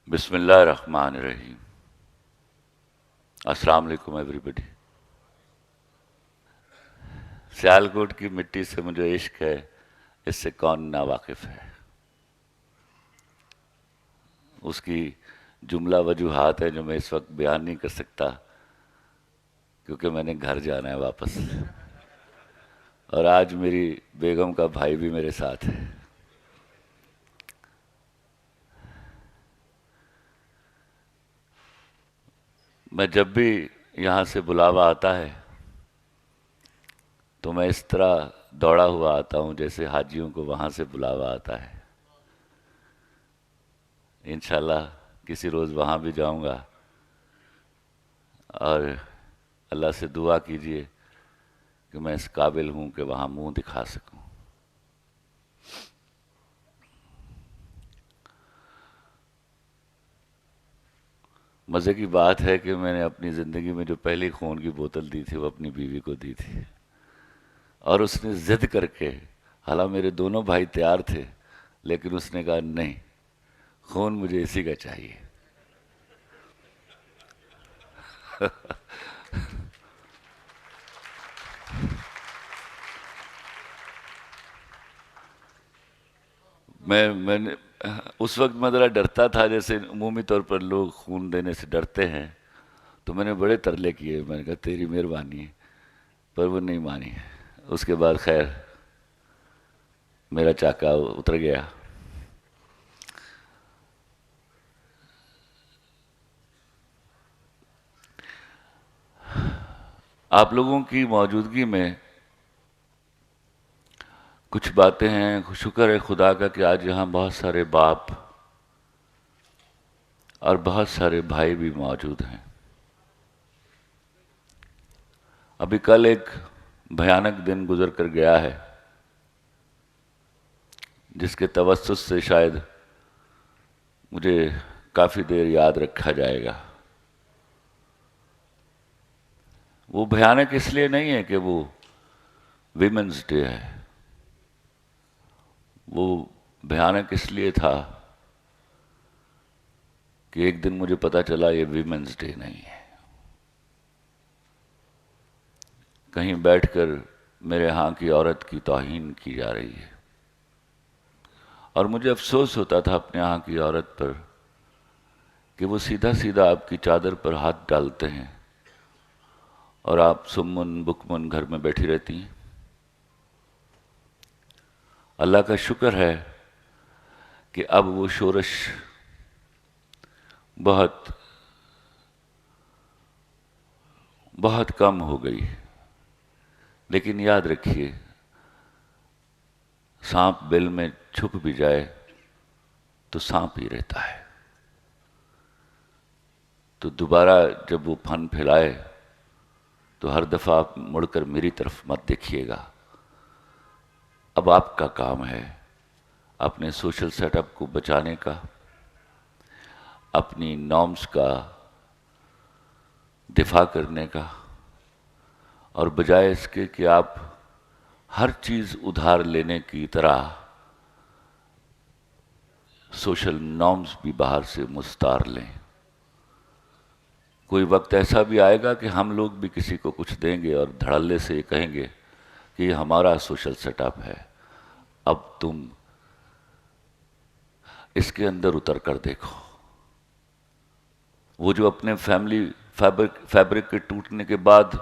بسم اللہ الرحمن الرحیم۔ السلام علیکم ایوری بڈی۔ سیالکوٹ کی مٹی سے مجھے عشق ہے، اس سے کون نا واقف ہے۔ اس کی جملہ وجوہات ہیں جو میں اس وقت بیان نہیں کر سکتا، کیونکہ میں نے گھر جانا ہے واپس، اور آج میری بیگم کا بھائی بھی میرے ساتھ ہے۔ میں جب بھی یہاں سے بلاوا آتا ہے تو میں اس طرح دوڑا ہوا آتا ہوں جیسے حاجیوں کو وہاں سے بلاوا آتا ہے۔ انشاءاللہ کسی روز وہاں بھی جاؤں گا، اور اللہ سے دعا کیجئے کہ میں اس قابل ہوں کہ وہاں منہ دکھا سکوں۔ مزے کی بات ہے کہ میں نے اپنی زندگی میں جو پہلی خون کی بوتل دی تھی وہ اپنی بیوی کو دی تھی، اور اس نے ضد کر کے، حالانکہ میرے دونوں بھائی تیار تھے، لیکن اس نے کہا نہیں، خون مجھے اسی کا چاہیے۔ میں نے اس وقت میں ذرا ڈرتا تھا، جیسے عمومی طور پر لوگ خون دینے سے ڈرتے ہیں، تو میں نے بڑے ترلے کیے، میں نے کہا تیری مہربانی ہے، پر وہ نہیں مانی۔ اس کے بعد خیر میرا چاکا اتر گیا۔ آپ لوگوں کی موجودگی میں کچھ باتیں ہیں، شکر ہے خدا کا کہ آج یہاں بہت سارے باپ اور بہت سارے بھائی بھی موجود ہیں۔ ابھی کل ایک بھیانک دن گزر کر گیا ہے، جس کے توسط سے شاید مجھے کافی دیر یاد رکھا جائے گا۔ وہ بھیانک اس لیے نہیں ہے کہ وہ ویمنز ڈے ہے، وہ بھیانک اس لیے تھا کہ ایک دن مجھے پتا چلا یہ ویمنز ڈے نہیں ہے۔ کہیں بیٹھ کر میرے ہاں کی عورت کی توہین کی جا رہی ہے، اور مجھے افسوس ہوتا تھا اپنے ہاں کی عورت پر کہ وہ سیدھا سیدھا آپ کی چادر پر ہاتھ ڈالتے ہیں اور آپ سمن بکمن گھر میں بیٹھی رہتی ہیں۔ اللہ کا شکر ہے کہ اب وہ شورش بہت بہت کم ہو گئی، لیکن یاد رکھیے سانپ بل میں چھپ بھی جائے تو سانپ ہی رہتا ہے۔ تو دوبارہ جب وہ پھن پھیلائے تو ہر دفعہ آپ مڑ کر میری طرف مت دیکھیے گا۔ اب آپ کا کام ہے اپنے سوشل سیٹ اپ کو بچانے کا، اپنی نارمز کا دفاع کرنے کا، اور بجائے اس کے کہ آپ ہر چیز ادھار لینے کی طرح سوشل نارمز بھی باہر سے مستار لیں۔ کوئی وقت ایسا بھی آئے گا کہ ہم لوگ بھی کسی کو کچھ دیں گے اور دھڑلے سے یہ کہیں گے کہ یہ ہمارا سوشل سیٹ اپ ہے، اب تم اس کے اندر اتر کر دیکھو۔ وہ جو اپنے فیملی فیبرک کے ٹوٹنے کے بعد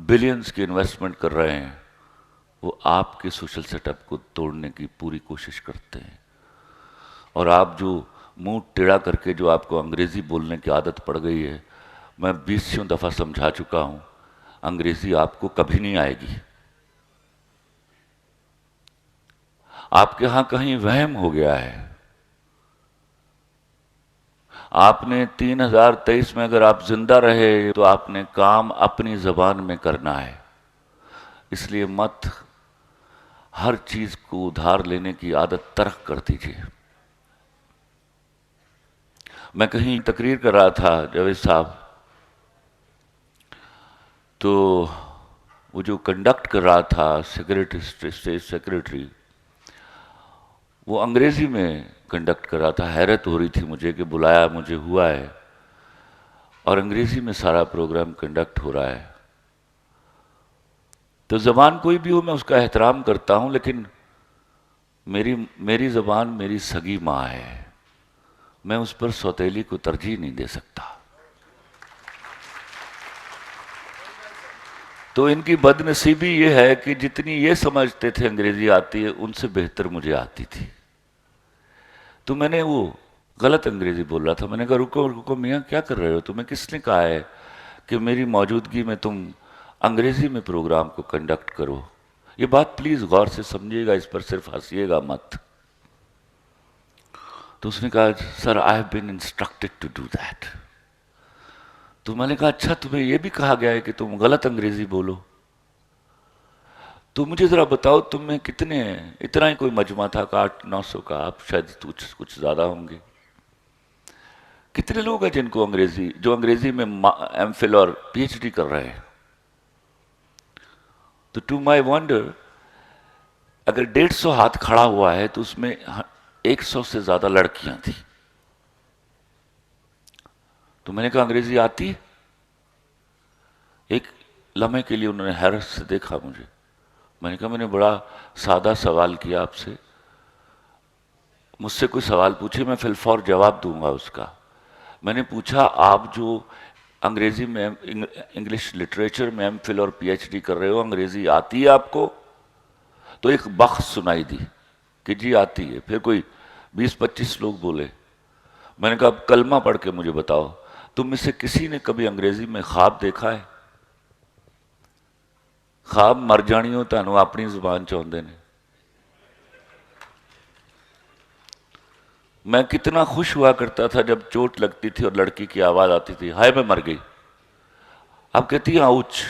بلینز کی انویسٹمنٹ کر رہے ہیں، وہ آپ کے سوشل سیٹ اپ کو توڑنے کی پوری کوشش کرتے ہیں۔ اور آپ جو منہ ٹیڑھا کر کے جو آپ کو انگریزی بولنے کی عادت پڑ گئی ہے، میں 20 دفعہ سمجھا چکا ہوں، انگریزی آپ کو کبھی نہیں آئے گی۔ آپ کے ہاں کہیں وہم ہو گیا ہے۔ آپ نے 3023 میں اگر آپ زندہ رہے تو آپ نے کام اپنی زبان میں کرنا ہے، اس لیے مت ہر چیز کو ادھار لینے کی عادت ترک کر دیجیے۔ میں کہیں تقریر کر رہا تھا جاوید صاحب، تو وہ جو کنڈکٹ کر رہا تھا اسٹیٹ سیکریٹری، وہ انگریزی میں کنڈکٹ کر رہا تھا. حیرت ہو رہی تھی مجھے کہ بلایا مجھے ہوا ہے اور انگریزی میں سارا پروگرام کنڈکٹ ہو رہا ہے. تو زبان کوئی بھی ہو میں اس کا احترام کرتا ہوں، لیکن میری زبان میری سگی ماں ہے، میں اس پر سوتیلی کو ترجیح نہیں دے سکتا. تو ان کی بد نصیبی یہ ہے کہ جتنی یہ سمجھتے تھے انگریزی آتی ہے ان سے بہتر مجھے آتی تھی. تو میں نے وہ غلط انگریزی بول رہا تھا. میں نے کہا رکو رکو میاں کیا کر رہے ہو؟ تمہیں کس نے کہا ہے کہ میری موجودگی میں تم انگریزی میں پروگرام کو کنڈکٹ کرو؟ یہ بات پلیز غور سے سمجھیے گا، اس پر صرف ہنسیے گا مت. تو اس نے کہا sir I have been instructed to do that. تو میں نے کہا اچھا تمہیں یہ بھی کہا گیا ہے کہ تم غلط انگریزی بولو؟ تو مجھے ذرا بتاؤ تم میں کتنے ہیں؟ اتنا ہی کوئی مجمع تھا کہ 800-900 کا، آپ شاید کچھ زیادہ ہوں گے. کتنے لوگ ہیں جن کو جو انگریزی میں ایم فل اور پی ایچ ڈی کر رہے ہیں؟ تو ٹو مائی ونڈر اگر 150 ہاتھ کھڑا ہوا ہے تو اس میں 100 سے زیادہ لڑکیاں تھیں. تو میں نے کہا انگریزی آتی؟ ایک لمحے کے لیے انہوں نے حیرت سے دیکھا مجھے. میں نے کہا میں نے بڑا سادہ سوال کیا آپ سے، مجھ سے کوئی سوال پوچھے میں فی الفور جواب دوں گا اس کا. میں نے پوچھا آپ جو انگریزی میں انگلش لٹریچر میں ایم فل اور پی ایچ ڈی کر رہے ہو، انگریزی آتی ہے آپ کو؟ تو ایک بخش سنائی دی کہ جی آتی ہے. پھر کوئی 20-25 لوگ بولے. میں نے کہا اب کلمہ پڑھ کے مجھے بتاؤ تم میں سے کسی نے کبھی انگریزی میں خواب دیکھا ہے؟ خواب مر جانی ہو تانوں اپنی زبان چاہتے ہیں. میں کتنا خوش ہوا کرتا تھا جب چوٹ لگتی تھی اور لڑکی کی آواز آتی تھی ہائے میں مر گئی. اب کہتی ہے آؤچ.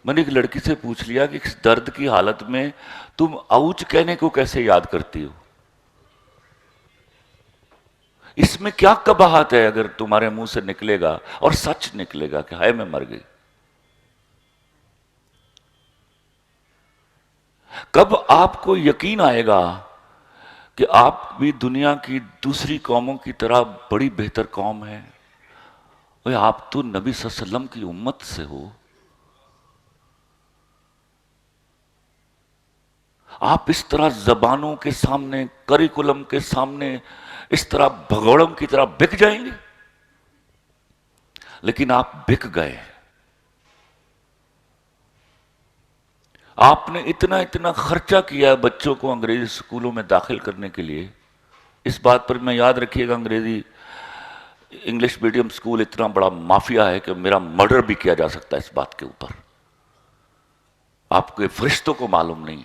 میں نے ایک لڑکی سے پوچھ لیا کہ اس درد کی حالت میں تم آؤچ کہنے کو کیسے یاد کرتی ہو؟ اس میں کیا قباحت ہے اگر تمہارے منہ سے نکلے گا اور سچ نکلے گا کہ ہائے میں مر گئی؟ کب آپ کو یقین آئے گا کہ آپ بھی دنیا کی دوسری قوموں کی طرح بڑی بہتر قوم ہے؟ آپ تو نبی صلی اللہ علیہ وسلم کی امت سے ہو. آپ اس طرح زبانوں کے سامنے، کریکولم کے سامنے اس طرح بھگوڑم کی طرح بک جائیں گے؟ لیکن آپ بک گئے. آپ نے اتنا خرچہ کیا بچوں کو انگریزی اسکولوں میں داخل کرنے کے لیے. اس بات پر میں یاد رکھیے گا انگلش میڈیم اسکول اتنا بڑا مافیا ہے کہ میرا مرڈر بھی کیا جا سکتا ہے اس بات کے اوپر. آپ کے فرشتوں کو معلوم نہیں.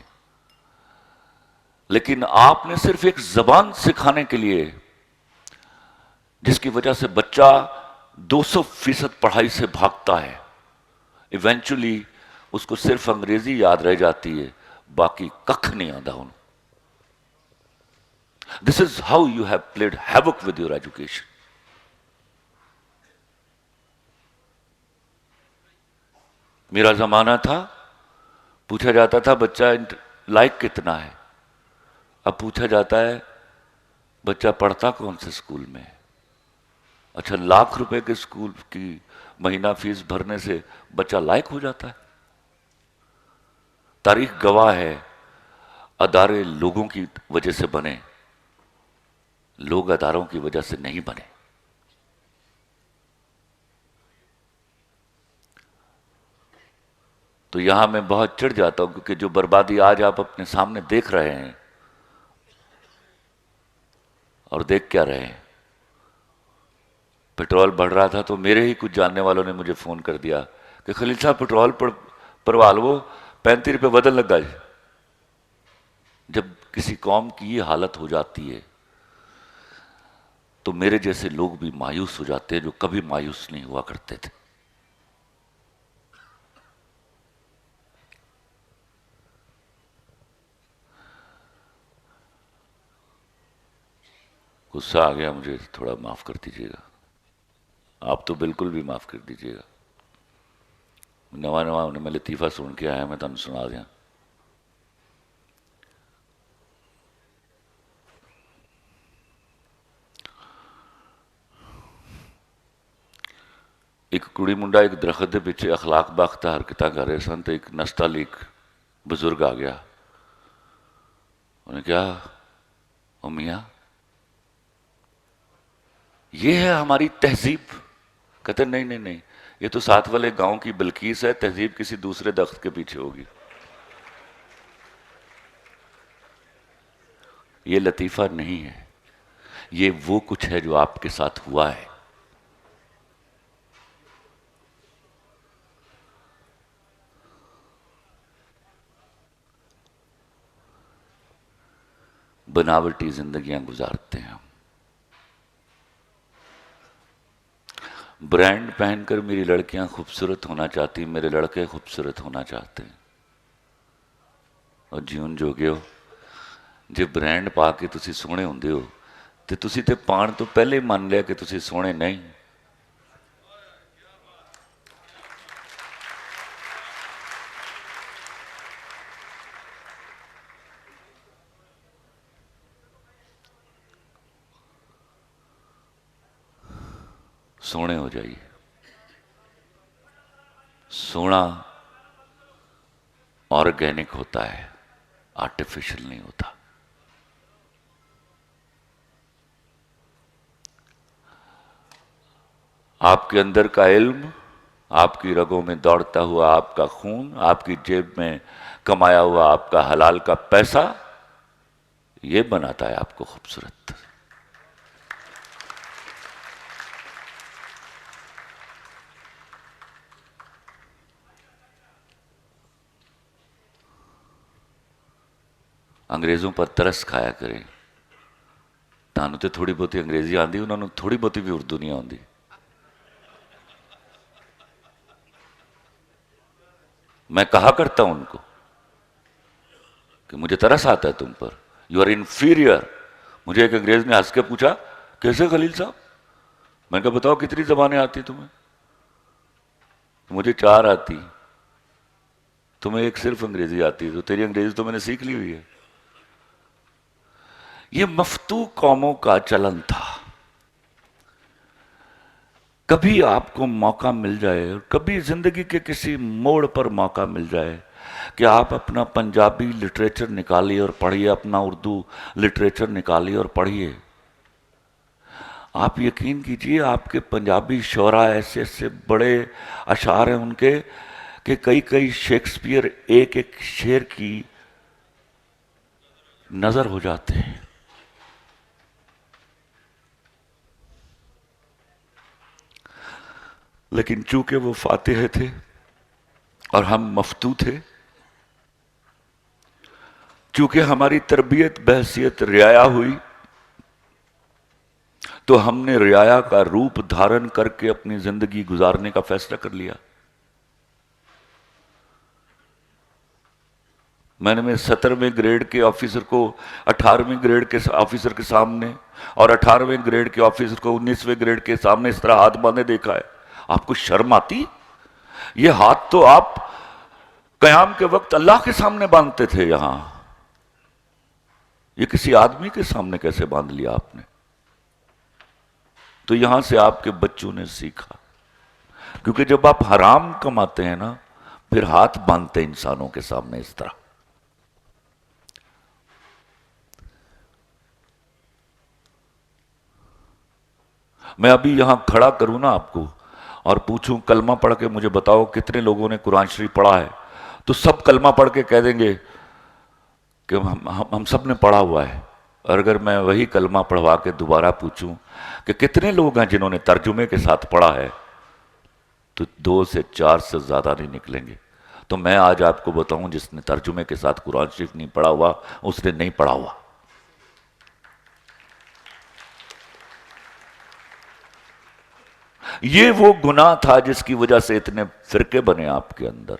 لیکن آپ نے صرف ایک زبان سکھانے کے لیے جس کی وجہ سے بچہ 200% پڑھائی سے بھاگتا ہے، ایونچولی اس کو صرف انگریزی یاد رہ جاتی ہے، باقی ککھ نہیں آتا ہوں. This is how you have played havoc with your education. میرا زمانہ تھا پوچھا جاتا تھا بچہ لائق کتنا ہے، اب پوچھا جاتا ہے بچہ پڑھتا کون سے اسکول میں. اچھا ₹1,00,000 کے اسکول کی مہینہ فیس بھرنے سے بچہ لائق ہو جاتا ہے؟ تاریخ گواہ ہے ادارے لوگوں کی وجہ سے بنے، لوگ اداروں کی وجہ سے نہیں بنے. تو یہاں میں بہت چڑھ جاتا ہوں کیونکہ جو بربادی آج آپ اپنے سامنے دیکھ رہے ہیں اور دیکھ کیا رہے ہیں. پیٹرول بڑھ رہا تھا تو میرے ہی کچھ جاننے والوں نے مجھے فون کر دیا کہ خلیل صاحب پیٹرول پروا لو ₹35 بدل لگ گا. جب کسی قوم کی یہ حالت ہو جاتی ہے تو میرے جیسے لوگ بھی مایوس ہو جاتے ہیں جو کبھی مایوس نہیں ہوا کرتے تھے. غصہ آ گیا مجھے، تھوڑا معاف کر دیجیے گا. آپ تو بالکل بھی معاف کر دیجیے گا. نواں میں لطیفہ سن کے آیا، میں تمہیں سنا دیا. ایک کڑی منڈا ایک درخت دے پیچھے اخلاق باختہ حرکتاں کر رہے سن تو ایک نستعلیق بزرگ آ گیا. انہیں کیا او میاں یہ ہے ہماری تہذیب؟ کہتے نہیں نہیں نہیں، یہ تو ساتھ والے گاؤں کی بلقیس ہے، تہذیب کسی دوسرے درخت کے پیچھے ہوگی. یہ لطیفہ نہیں ہے، یہ وہ کچھ ہے جو آپ کے ساتھ ہوا ہے. بناوٹی زندگیاں گزارتے ہیں ہم. برانڈ پہن کر میری لڑکیاں خوبصورت ہونا چاہتی، میرے لڑکے خوبصورت ہونا چاہتے ہیں. اور جیون جوگے ہو ਜੇ ਬ੍ਰਾਂਡ ਪਾ ਕੇ ਤੁਸੀਂ ਸੋਹਣੇ ਹੁੰਦੇ ਹੋ ਤੇ ਤੁਸੀਂ ਤੇ ਪਾਣ ਤੋਂ ਪਹਿਲੇ ਹੀ ਮੰਨ ਲਿਆ ਕਿ ਤੁਸੀਂ ਸੋਹਣੇ ਨਹੀਂ. سونے ہو جائیے. سونا آرگینک ہوتا ہے، آرٹیفیشل نہیں ہوتا. آپ کے اندر کا علم، آپ کی رگوں میں دوڑتا ہوا آپ کا خون، آپ کی جیب میں کمایا ہوا آپ کا حلال کا پیسہ، یہ بناتا ہے آپ کو خوبصورت. انگریزوں پر ترس کھایا کریں. تانوں تے تھوڑی بہتی انگریزی آندی، انہوں نے تھوڑی بہتی بھی اردو نہیں آندی. میں کہا کرتا ہوں ان کو کہ مجھے ترس آتا ہے تم پر، یو آر انفیریئر. مجھے ایک انگریز نے ہنس کے پوچھا کیسے خلیل صاحب؟ میں نے کہا بتاؤ کتنی زبانیں آتی تمہیں؟ مجھے 4 آتی، تمہیں ایک صرف انگریزی آتی، تو تیری انگریزی تو میں نے سیکھ لی ہوئی ہے. یہ مفتو قوموں کا چلن تھا. کبھی آپ کو موقع مل جائے اور کبھی زندگی کے کسی موڑ پر موقع مل جائے کہ آپ اپنا پنجابی لٹریچر نکالیے اور پڑھیے، اپنا اردو لٹریچر نکالیے اور پڑھیے. آپ یقین کیجئے آپ کے پنجابی شعراء ایسے ایسے بڑے اشعار ہیں ان کے کہ کئی شیکسپیئر ایک ایک شعر کی نظر ہو جاتے ہیں. لیکن چونکہ وہ فاتح تھے اور ہم مفتو تھے، چونکہ ہماری تربیت بحیثیت رعایا ہوئی، تو ہم نے رعایا کا روپ دھارن کر کے اپنی زندگی گزارنے کا فیصلہ کر لیا. میں نے 17ویں گریڈ کے آفیسر کو 18ویں گریڈ کے آفیسر کے سامنے اور 18ویں گریڈ کے آفیسر کو 19ویں گریڈ کے سامنے اس طرح ہاتھ باندھے دیکھا ہے. آپ کو شرم آتی؟ یہ ہاتھ تو آپ قیام کے وقت اللہ کے سامنے باندھتے تھے. یہاں یہ کسی آدمی کے سامنے کیسے باندھ لیا آپ نے؟ تو یہاں سے آپ کے بچوں نے سیکھا. کیونکہ جب آپ حرام کماتے ہیں نا، پھر ہاتھ باندھتے انسانوں کے سامنے اس طرح. میں ابھی یہاں کھڑا کروں نا آپ کو اور پوچھوں کلمہ پڑھ کے مجھے بتاؤ کتنے لوگوں نے قرآن شریف پڑھا ہے، تو سب کلمہ پڑھ کے کہہ دیں گے کہ ہم سب نے پڑھا ہوا ہے. اور اگر میں وہی کلمہ پڑھوا کے دوبارہ پوچھوں کہ کتنے لوگ ہیں جنہوں نے ترجمے کے ساتھ پڑھا ہے، تو 2 سے 4 سے زیادہ نہیں نکلیں گے. تو میں آج آپ کو بتاؤں جس نے ترجمے کے ساتھ قرآن شریف نہیں پڑھا ہوا اس نے نہیں پڑھا ہوا. یہ وہ گناہ تھا جس کی وجہ سے اتنے فرقے بنے آپ کے اندر.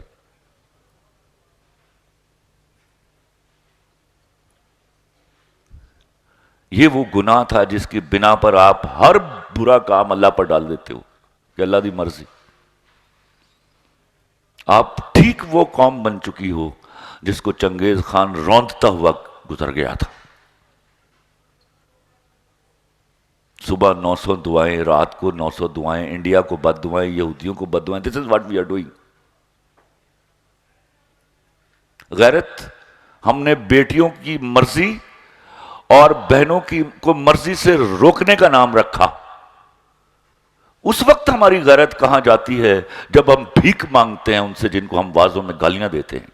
یہ وہ گناہ تھا جس کی بنا پر آپ ہر برا کام اللہ پر ڈال دیتے ہو کہ اللہ دی مرضی. آپ ٹھیک وہ قوم بن چکی ہو جس کو چنگیز خان روندتا ہوا گزر گیا تھا. صبح 900 دعائیں، رات کو 900 دعائیں، انڈیا کو بد دعائیں، یہودیوں کو بد دعائیں. This is what we are doing. غیرت ہم نے بیٹیوں کی مرضی اور بہنوں کی کو مرضی سے روکنے کا نام رکھا. اس وقت ہماری غیرت کہاں جاتی ہے؟ جب ہم بھیک مانگتے ہیں ان سے جن کو ہم وازوں میں گالیاں دیتے ہیں.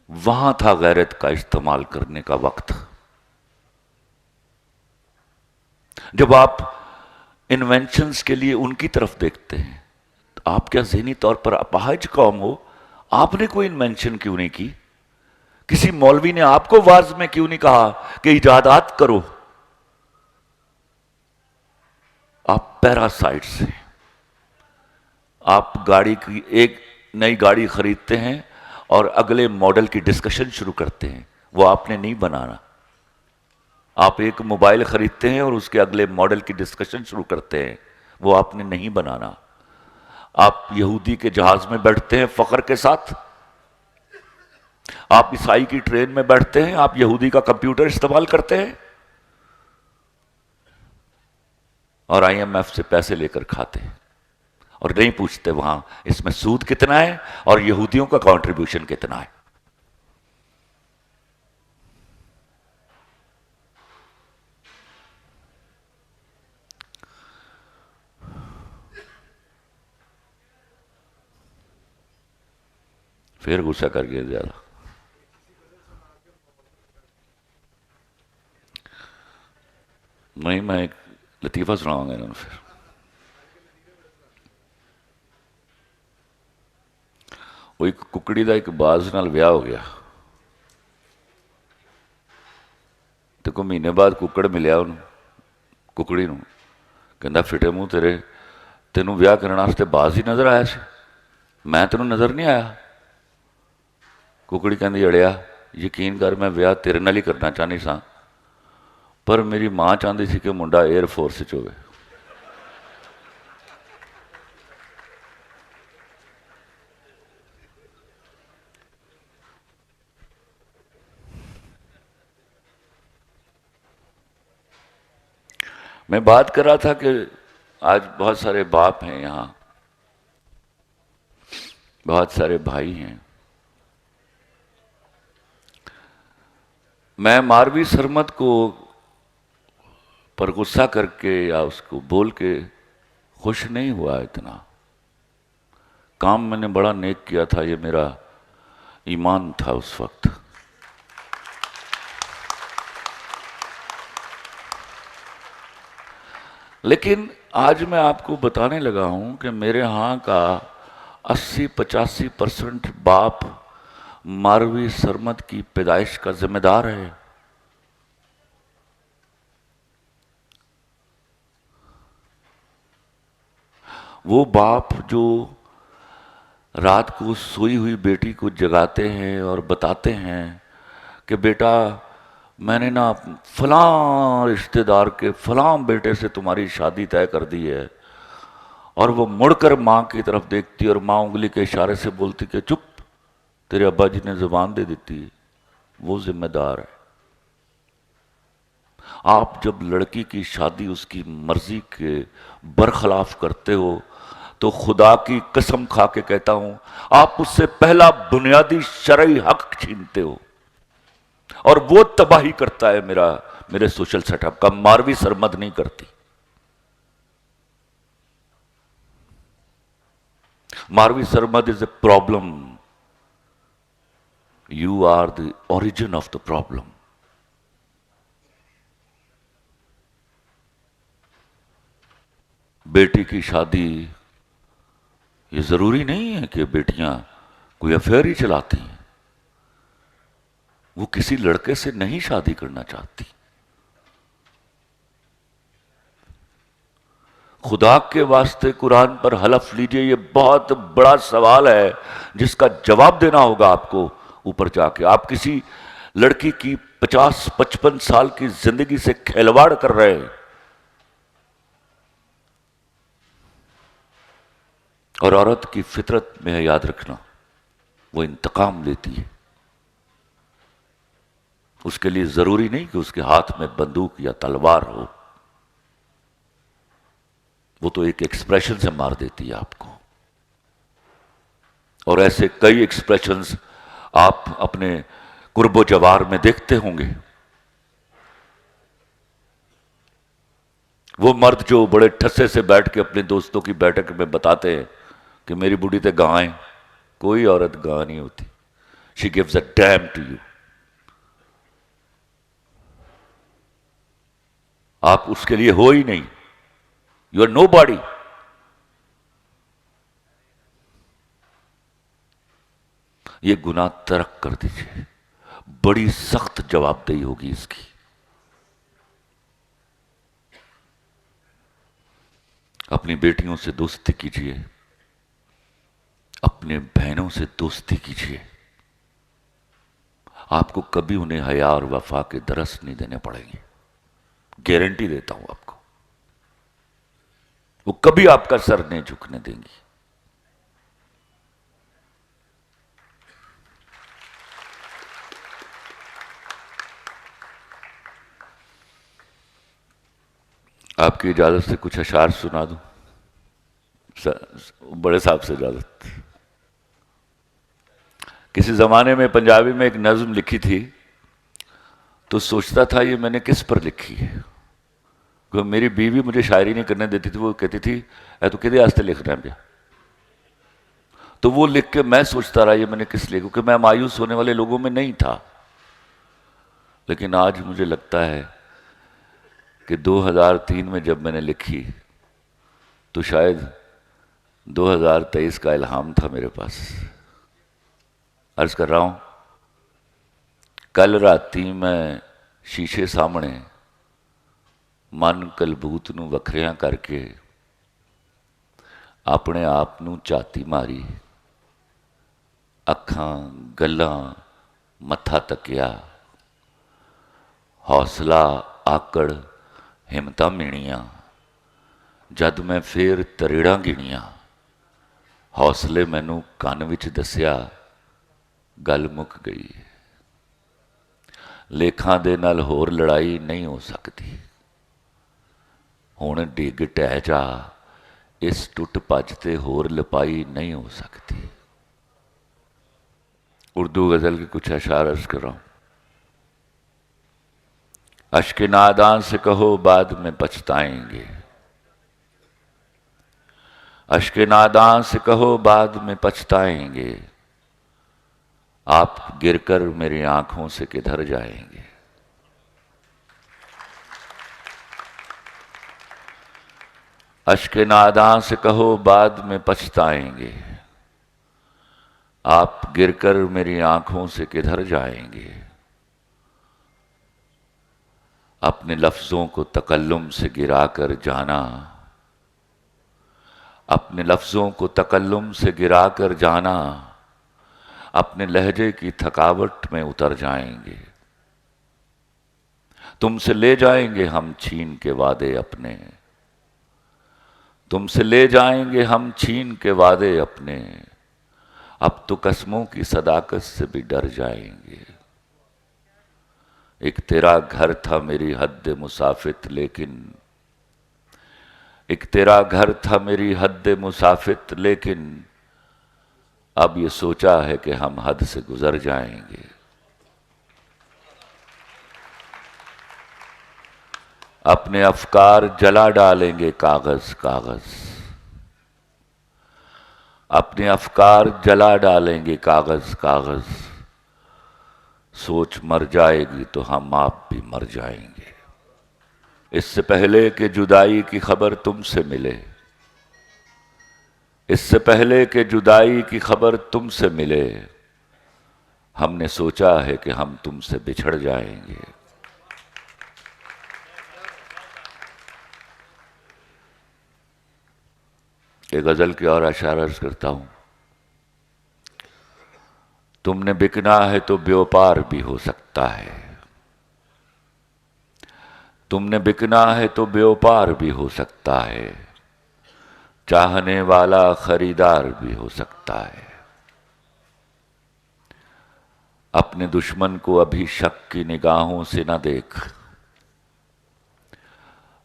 وہاں تھا غیرت کا استعمال کرنے کا وقت. جب آپ انوینشنز کے لیے ان کی طرف دیکھتے ہیں، آپ کیا ذہنی طور پر اپاہج قوم ہو؟ آپ نے کوئی انوینشن کیوں نہیں کی؟ کسی مولوی نے آپ کو واعظ میں کیوں نہیں کہا کہ ایجادات کرو؟ آپ پیراسائٹس ہیں. آپ گاڑی کی ایک نئی گاڑی خریدتے ہیں اور اگلے ماڈل کی ڈسکشن شروع کرتے ہیں. وہ آپ نے نہیں بنانا. آپ ایک موبائل خریدتے ہیں اور اس کے اگلے ماڈل کی ڈسکشن شروع کرتے ہیں. وہ آپ نے نہیں بنانا. آپ یہودی کے جہاز میں بیٹھتے ہیں فخر کے ساتھ. آپ عیسائی کی ٹرین میں بیٹھتے ہیں، آپ یہودی کا کمپیوٹر استعمال کرتے ہیں اور آئی ایم ایف سے پیسے لے کر کھاتے ہیں اور نہیں پوچھتے وہاں اس میں سود کتنا ہے اور یہودیوں کا کنٹریبیوشن کتنا ہے. پھر غصہ کر کے زیادہ. نہیں، میں ایک لطیفہ سناؤں گا انہوں نے. پھر وہ ایک ککڑی دا ایک باز نال بیاہ ہو گیا تو کوئی مہینے بعد ککڑ ملیا انہوں ککڑی نو. کہندا فٹے منہ تیرے، تینوں بیاہ کرنے واسطے باز ہی نظر آیا سی، میں تینوں نظر نہیں آیا. ککڑی کہندی اڑیا یقین کر میں بیاہ تیرے نال ہی کرنا چاہنی سا، پر میری ماں چاہتی سی کہ منڈا ایئر فورس وچ ہوئے. میں بات کر رہا تھا کہ آج بہت سارے باپ ہیں یہاں، بہت سارے بھائی ہیں. میں ماروی سرمد کو پر غصہ کر کے یا اس کو بول کے خوش نہیں ہوا. اتنا کام میں نے بڑا نیک کیا تھا، یہ میرا ایمان تھا اس وقت. لیکن آج میں آپ کو بتانے لگا ہوں کہ میرے ہاں کا 80-85% باپ ماروی سرمد کی پیدائش کا ذمہ دار ہے. وہ باپ جو رات کو سوئی ہوئی بیٹی کو جگاتے ہیں اور بتاتے ہیں کہ بیٹا میں نے نا فلاں رشتہ دار کے فلاں بیٹے سے تمہاری شادی طے کر دی ہے، اور وہ مڑ کر ماں کی طرف دیکھتی اور ماں انگلی کے اشارے سے بولتی کہ چپ، تیرے ابا جی نے زبان دے دیتی. وہ ذمہ دار ہے. آپ جب لڑکی کی شادی اس کی مرضی کے برخلاف کرتے ہو تو خدا کی قسم کھا کے کہتا ہوں آپ اس سے پہلا بنیادی شرعی حق چھینتے ہو، اور وہ تباہی کرتا ہے میرے سوشل سیٹ اپ کا. ماروی سرمد نہیں کرتی. Marvi Sirmed is a problem. You are the origin of the problem. بیٹی کی شادی، یہ ضروری نہیں ہے کہ بیٹیاں کوئی افیئر ہی چلاتی ہیں. وہ کسی لڑکے سے نہیں شادی کرنا چاہتی. خدا کے واسطے قرآن پر حلف لیجئے، یہ بہت بڑا سوال ہے جس کا جواب دینا ہوگا آپ کو اوپر جا کے. آپ کسی لڑکی کی 50-55 سال کی زندگی سے کھلواڑ کر رہے ہیں، اور عورت کی فطرت میں ہے، یاد رکھنا، وہ انتقام لیتی ہے. اس کے لیے ضروری نہیں کہ اس کے ہاتھ میں بندوق یا تلوار ہو، وہ تو ایک ایکسپریشن سے مار دیتی ہے آپ کو. اور ایسے کئی ایکسپریشنز آپ اپنے قرب و جوار میں دیکھتے ہوں گے. وہ مرد جو بڑے ٹھسے سے بیٹھ کے اپنے دوستوں کی بیٹھک میں بتاتے ہیں کہ میری بوڑھی تے گائیں، کوئی عورت گاں نہیں ہوتی. She gives a damn to you. آپ اس کے لیے ہو ہی نہیں. You are nobody. یہ گناہ ترک کر دیجیے، بڑی سخت جواب دہی ہوگی اس کی. اپنی بیٹیوں سے دوستی کیجیے، اپنے بہنوں سے دوستی کیجیے. آپ کو کبھی انہیں حیا اور وفا کے درس نہیں دینے پڑیں گے، گارنٹی دیتا ہوں آپ کو. وہ کبھی آپ کا سر نہیں جھکنے دیں گی. آپ کی اجازت سے کچھ اشعار سنا دوں؟ بڑے صاحب سے اجازت. کسی زمانے میں پنجابی میں ایک نظم لکھی تھی تو سوچتا تھا یہ میں نے کس پر لکھی ہے. میری بیوی مجھے شاعری نہیں کرنے دیتی تھی، وہ کہتی تھی اے تو کدے واسطے لکھ رہا ہے پیا. تو وہ لکھ کے میں سوچتا رہا یہ میں نے کس لیے، کیونکہ میں مایوس ہونے والے لوگوں میں نہیں تھا. لیکن آج مجھے لگتا ہے کہ 2003 میں جب میں نے لکھی تو شاید 2023 کا الہام تھا میرے پاس. عرض کر رہا ہوں، کل راتی میں شیشے سامنے من کلبوت نو وکھریاں کر کے اپنے آپ نو چاتی ماری، اکھاں گلاں متھا تکیا، حوصلہ آکڑ ہمتاں مینیاں، جد میں پھر تریڑاں گنیاں، حوصلے مینوں کن وچ دسیا گل مک گئی. لیکھاں دے نال ہور لڑائی نہیں ہو سکتی، ہن ڈگ ٹہ جا اس ٹٹ پج تے ہور لپائی نہیں ہو سکتی. اردو غزل کے کچھ اشعار عرض کر رہا ہوں. اشک ناداں سے کہو بعد میں پچھتائیں گے، اشک ناداں سے کہو بعد میں پچھتائیں گے، آپ گر کر میری آنکھوں سے کدھر جائیں گے. اشک ناداں سے کہو بعد میں پچھتائیں گے، آپ گر کر میری آنکھوں سے کدھر جائیں گے. اپنے لفظوں کو تکلم سے گرا کر جانا، اپنے لفظوں کو تکلم سے گرا کر جانا، اپنے لہجے کی تھکاوٹ میں اتر جائیں گے. تم سے لے جائیں گے ہم چھین کے وعدے اپنے، تم سے لے جائیں گے ہم چھین کے وعدے اپنے، اب تو قسموں کی صداقت سے بھی ڈر جائیں گے. ایک تیرا گھر تھا میری حد مسافت، لیکن ایک تیرا گھر تھا میری حد مسافت، لیکن اب یہ سوچا ہے کہ ہم حد سے گزر جائیں گے. اپنے افکار جلا ڈالیں گے کاغذ کاغذ، اپنے افکار جلا ڈالیں گے کاغذ کاغذ، سوچ مر جائے گی تو ہم آپ بھی مر جائیں گے. اس سے پہلے کہ جدائی کی خبر تم سے ملے، اس سے پہلے کہ جدائی کی خبر تم سے ملے، ہم نے سوچا ہے کہ ہم تم سے بچھڑ جائیں گے. ایک غزل کے اور اشعار عرض کرتا ہوں. تم نے بکنا ہے تو بیوپار بھی ہو سکتا ہے، تم نے بکنا ہے تو بیوپار بھی ہو سکتا ہے، چاہنے والا خریدار بھی ہو سکتا ہے. اپنے دشمن کو ابھی شک کی نگاہوں سے نہ دیکھ،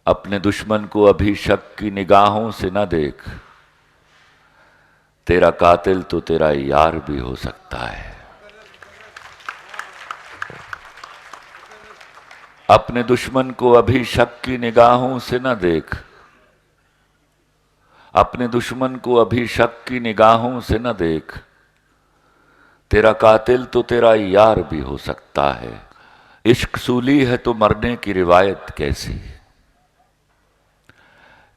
اپنے دشمن کو ابھی شک کی نگاہوں سے نہ دیکھ، تیرا قاتل تو تیرا یار بھی ہو سکتا ہے۔ اپنے دشمن کو ابھی شک کی نگاہوں سے نہ دیکھ، اپنے دشمن کو ابھی شک کی نگاہوں سے نہ دیکھ، تیرا قاتل تو تیرا یار بھی ہو سکتا ہے۔ عشق سولی ہے تو مرنے کی روایت کیسی،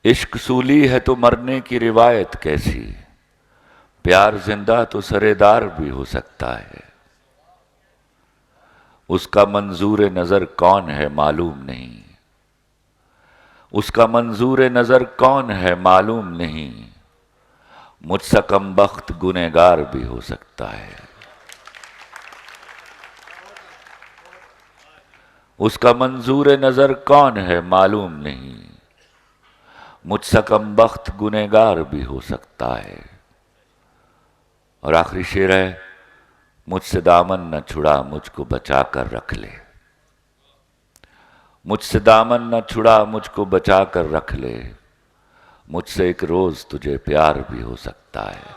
عشق سولی ہے تو مرنے کی روایت کیسی، پیار زندہ تو سرے دار بھی ہو سکتا ہے۔ اس کا منظور نظر کون ہے معلوم نہیں، اس کا منظور نظر کون ہے معلوم نہیں، مجھ سا کم بخت گنہگار بھی ہو سکتا ہے۔ اس کا منظور نظر کون ہے معلوم نہیں، مجھ سا کم بخت گنہگار بھی ہو سکتا ہے۔ اور آخری شعر ہے، مجھ سے دامن نہ چھڑا مجھ کو بچا کر رکھ لے، مجھ سے دامن نہ چھڑا مجھ کو بچا کر رکھ لے، مجھ سے ایک روز تجھے پیار بھی ہو سکتا ہے۔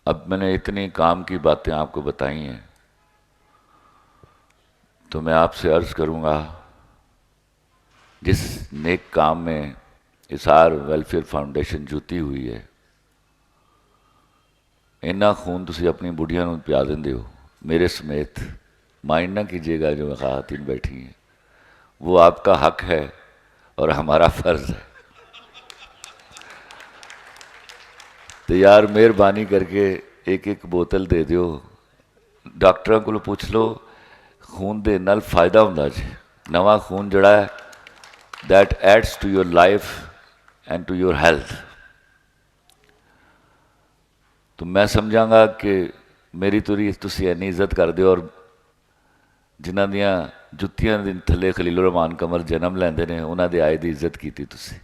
اب میں نے اتنی کام کی باتیں آپ کو بتائی ہیں، تو میں آپ سے عرض کروں گا، جس نیک کام میں اسار ویلفیئر فاؤنڈیشن جُتی ہوئی ہے، اینا خون تسی اپنی بڑھیاں نوں پیا دیندے ہو، میرے سمیت مائنڈ نہ کیجیے گا جو خواتین بیٹھی ہیں، وہ آپ کا حق ہے اور ہمارا فرض ہے۔ تو یار مہربانی کر کے ایک ایک بوتل دے دیو، ڈاکٹراں کو پوچھ لو خون دے نال فائدہ ہوندا جی، نواں خون جڑا ہے that adds to your life and to your health۔ تو میں سمجھاں گا کہ میری توری تسی اینی عزت کر دیو، اور جنہاں دیاں جتیاں دن تھلے خلیل الرحمان قمر جنم لیندے نے انہاں دے آئے دی عزت کیتی تسی۔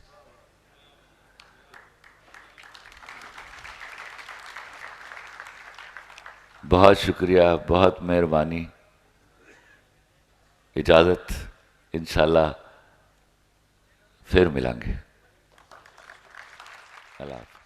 بہت شکریہ، بہت مہربانی، اجازت، انشاءاللہ پھر ملیں گے۔ اللہ حافظ۔